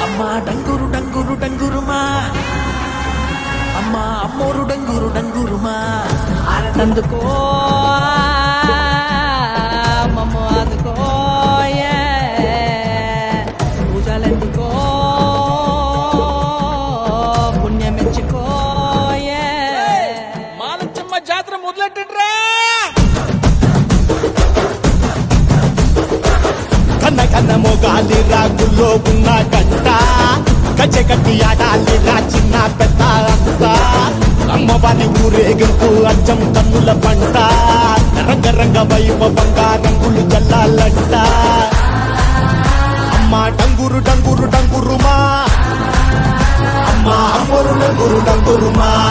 అమ్మా డంగురు డంగురు డంగురుమా, అమ్మా అమ్మోరు డంగురు డంగురుమా, ఆనందుకో మమ్మ అందుకో పూజలెందుకో పుణ్యమెచ్చుకో మాలచ్చమ్మ జాతర మొదలెట్టండ్రా. కన్న కన్న మొగాలి రాగుల్లో ఉన్న గంట గజ్జె కట్టి ఆడాలి రా చిన్న పెద్ద అంతా. అమ్మవారి ఊరేగింపు అచ్చం కన్నుల పంట, రంగరంగ వైభవంగా రంగులు జల్లాలంట. అమ్మ డంగురు డంగురు డంగురుమా, అమ్మ అమ్మోరు డంగురు డంగురుమా.